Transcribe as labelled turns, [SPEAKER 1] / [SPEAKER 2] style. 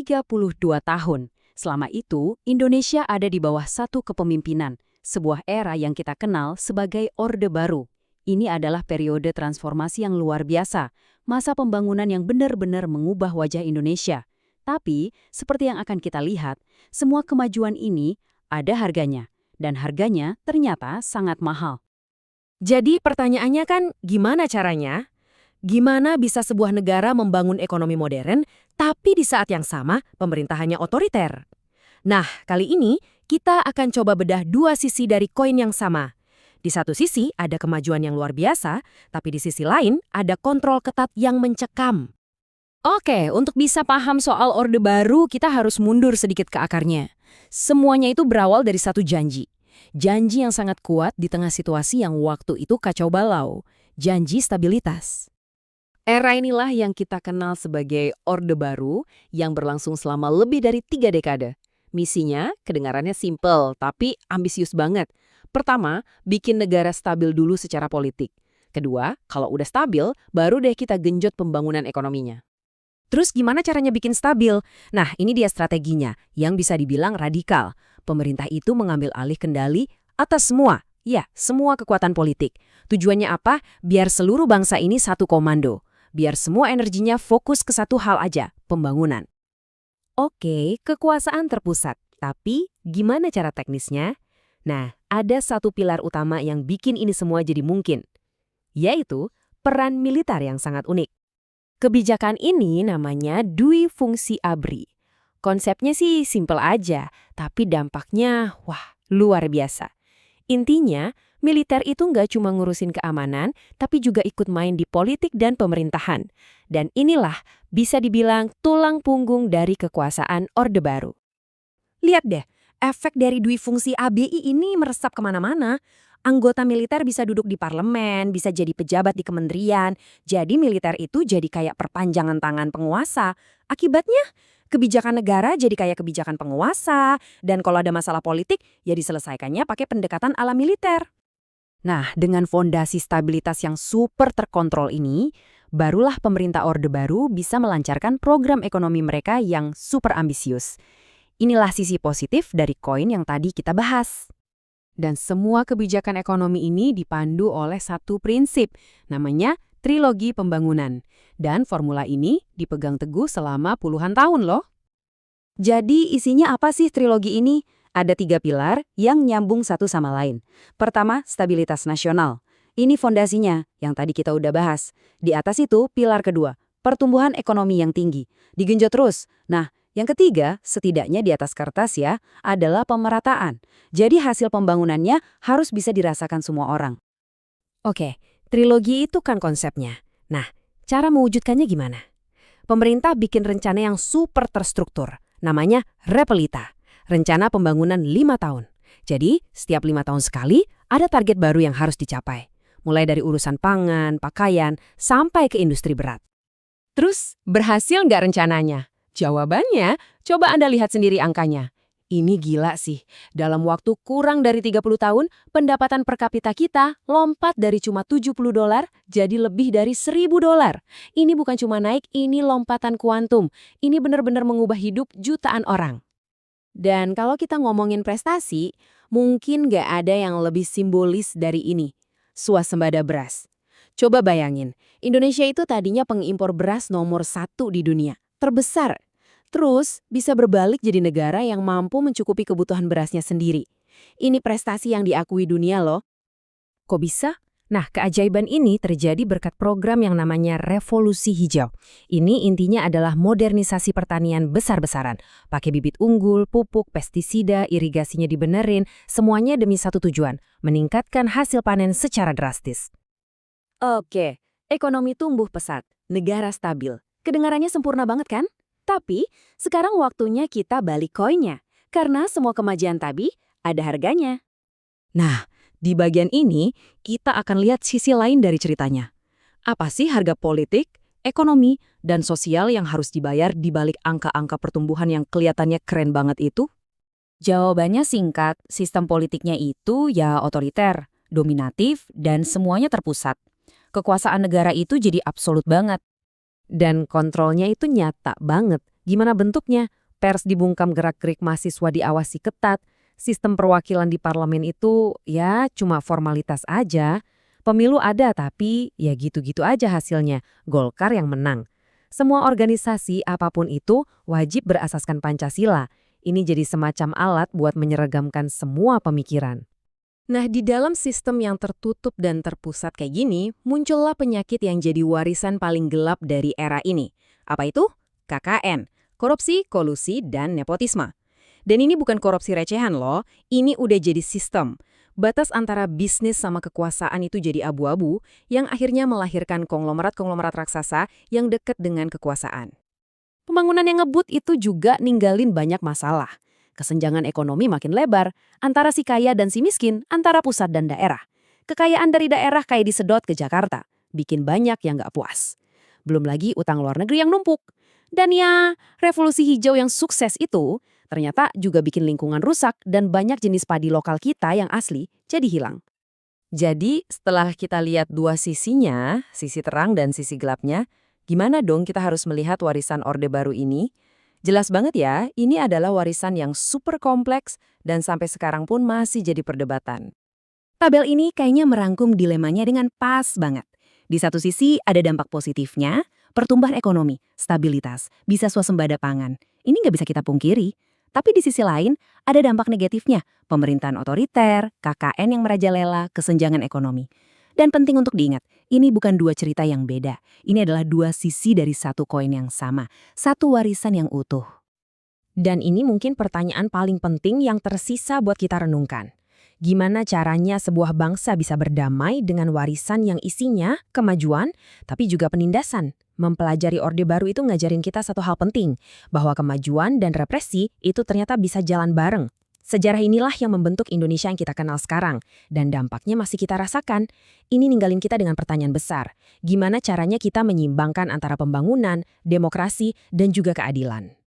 [SPEAKER 1] 32 tahun. Selama itu, Indonesia ada di bawah satu kepemimpinan, sebuah era yang kita kenal sebagai Orde Baru. Ini adalah periode transformasi yang luar biasa, masa pembangunan yang benar-benar mengubah wajah Indonesia. Tapi, seperti yang akan kita lihat, semua kemajuan ini ada harganya, dan harganya ternyata sangat mahal.
[SPEAKER 2] Jadi pertanyaannya kan gimana caranya? Gimana bisa sebuah negara membangun ekonomi modern, tapi di saat yang sama pemerintahannya otoriter? Nah, kali ini kita akan coba bedah dua sisi dari koin yang sama. Di satu sisi ada kemajuan yang luar biasa, tapi di sisi lain ada kontrol ketat yang mencekam.
[SPEAKER 1] Oke, untuk bisa paham soal Orde Baru, kita harus mundur sedikit ke akarnya. Semuanya itu berawal dari satu janji. Janji yang sangat kuat di tengah situasi yang waktu itu kacau balau. Janji stabilitas. Era inilah yang kita kenal sebagai Orde Baru yang berlangsung selama lebih dari 3 dekade. Misinya kedengarannya simpel, tapi ambisius banget. Pertama, bikin negara stabil dulu secara politik. Kedua, kalau udah stabil, baru deh kita genjot pembangunan ekonominya.
[SPEAKER 2] Terus gimana caranya bikin stabil? Nah, ini dia strateginya, yang bisa dibilang radikal. Pemerintah itu mengambil alih kendali atas semua kekuatan politik. Tujuannya apa? Biar seluruh bangsa ini satu komando. Biar semua energinya fokus ke satu hal aja, pembangunan. Oke, kekuasaan terpusat. Tapi gimana cara teknisnya? Nah, ada satu pilar utama yang bikin ini semua jadi mungkin, yaitu peran militer yang sangat unik. Kebijakan ini namanya Dui Fungsi ABRI. Konsepnya sih simpel aja, tapi dampaknya, luar biasa. Intinya, militer itu nggak cuma ngurusin keamanan, tapi juga ikut main di politik dan pemerintahan. Dan inilah bisa dibilang tulang punggung dari kekuasaan Orde Baru. Lihat deh, efek dari Dui Fungsi ABI ini meresap kemana-mana. Anggota militer bisa duduk di parlemen, bisa jadi pejabat di kementerian. Jadi militer itu jadi kayak perpanjangan tangan penguasa. Akibatnya, kebijakan negara jadi kayak kebijakan penguasa. Dan kalau ada masalah politik, ya diselesaikannya pakai pendekatan ala militer.
[SPEAKER 1] Nah, dengan fondasi stabilitas yang super terkontrol ini, barulah pemerintah Orde Baru bisa melancarkan program ekonomi mereka yang super ambisius. Inilah sisi positif dari koin yang tadi kita bahas. Dan semua kebijakan ekonomi ini dipandu oleh satu prinsip, namanya trilogi pembangunan. Dan formula ini dipegang teguh selama puluhan tahun loh. Jadi isinya apa sih trilogi ini? Ada 3 pilar yang nyambung satu sama lain. Pertama, stabilitas nasional. Ini fondasinya yang tadi kita udah bahas. Di atas itu pilar kedua, pertumbuhan ekonomi yang tinggi. Digenjot terus. Nah, yang ketiga, setidaknya di atas kertas ya, adalah pemerataan. Jadi hasil pembangunannya harus bisa dirasakan semua orang.
[SPEAKER 2] Oke, trilogi itu kan konsepnya. Nah, cara mewujudkannya gimana? Pemerintah bikin rencana yang super terstruktur. Namanya Repelita. Rencana pembangunan 5 tahun. Jadi, setiap 5 tahun sekali, ada target baru yang harus dicapai. Mulai dari urusan pangan, pakaian, sampai ke industri berat.
[SPEAKER 1] Terus, berhasil nggak rencananya? Jawabannya, coba Anda lihat sendiri angkanya. Ini gila sih. Dalam waktu kurang dari 30 tahun, pendapatan per kapita kita lompat dari cuma $70 jadi lebih dari $1.000. Ini bukan cuma naik, ini lompatan kuantum. Ini benar-benar mengubah hidup jutaan orang. Dan kalau kita ngomongin prestasi, mungkin nggak ada yang lebih simbolis dari ini. Swasembada beras. Coba bayangin, Indonesia itu tadinya pengimpor beras nomor 1 di dunia. Terbesar. Terus bisa berbalik jadi negara yang mampu mencukupi kebutuhan berasnya sendiri. Ini prestasi yang diakui dunia loh.
[SPEAKER 2] Kok bisa? Nah, keajaiban ini terjadi berkat program yang namanya Revolusi Hijau. Ini intinya adalah modernisasi pertanian besar-besaran. Pakai bibit unggul, pupuk, pestisida, irigasinya dibenerin, semuanya demi satu tujuan, meningkatkan hasil panen secara drastis.
[SPEAKER 1] Oke, ekonomi tumbuh pesat, negara stabil. Kedengarannya sempurna banget kan? Tapi, sekarang waktunya kita balik koinnya. Karena semua kemajuan tadi ada harganya. Nah, di bagian ini, kita akan lihat sisi lain dari ceritanya. Apa sih harga politik, ekonomi, dan sosial yang harus dibayar di balik angka-angka pertumbuhan yang kelihatannya keren banget itu? Jawabannya singkat, sistem politiknya itu ya otoriter, dominatif, dan semuanya terpusat. Kekuasaan negara itu jadi absolut banget. Dan kontrolnya itu nyata banget,
[SPEAKER 2] Gimana bentuknya? Pers dibungkam, gerak-gerik mahasiswa diawasi ketat, sistem perwakilan di parlemen itu ya cuma formalitas aja. Pemilu ada tapi ya gitu-gitu aja hasilnya, Golkar yang menang. Semua organisasi apapun itu wajib berasaskan Pancasila. Ini jadi semacam alat buat menyeragamkan semua pemikiran. Nah, di dalam sistem yang tertutup dan terpusat kayak gini, muncullah penyakit yang jadi warisan paling gelap dari era ini. Apa itu? KKN, korupsi, kolusi, dan nepotisme. Dan ini bukan korupsi recehan loh, ini udah jadi sistem. Batas antara bisnis sama kekuasaan itu jadi abu-abu yang akhirnya melahirkan konglomerat-konglomerat raksasa yang dekat dengan kekuasaan. Pembangunan yang ngebut itu juga ninggalin banyak masalah. Kesenjangan ekonomi makin lebar, antara si kaya dan si miskin, antara pusat dan daerah. Kekayaan dari daerah kayak disedot ke Jakarta, bikin banyak yang nggak puas. Belum lagi utang luar negeri yang numpuk. Dan ya, revolusi hijau yang sukses itu ternyata juga bikin lingkungan rusak dan banyak jenis padi lokal kita yang asli jadi hilang. Jadi, setelah kita lihat dua sisinya, sisi terang dan sisi gelapnya, gimana dong kita harus melihat warisan Orde Baru ini? Jelas banget ya, ini adalah warisan yang super kompleks dan sampai sekarang pun masih jadi perdebatan.
[SPEAKER 1] Tabel ini kayaknya merangkum dilemanya dengan pas banget. Di satu sisi ada dampak positifnya, pertumbuhan ekonomi, stabilitas, bisa swasembada pangan. Ini nggak bisa kita pungkiri. Tapi di sisi lain, ada dampak negatifnya, pemerintahan otoriter, KKN yang merajalela, kesenjangan ekonomi. Dan penting untuk diingat, ini bukan dua cerita yang beda. Ini adalah dua sisi dari satu koin yang sama, satu warisan yang utuh.
[SPEAKER 2] Dan ini mungkin pertanyaan paling penting yang tersisa buat kita renungkan. Gimana caranya sebuah bangsa bisa berdamai dengan warisan yang isinya kemajuan, tapi juga penindasan? Mempelajari Orde Baru itu ngajarin kita satu hal penting, bahwa kemajuan dan represi itu ternyata bisa jalan bareng. Sejarah inilah yang membentuk Indonesia yang kita kenal sekarang, dan dampaknya masih kita rasakan. Ini ninggalin kita dengan pertanyaan besar. Gimana caranya kita menyimbangkan antara pembangunan, demokrasi, dan juga keadilan?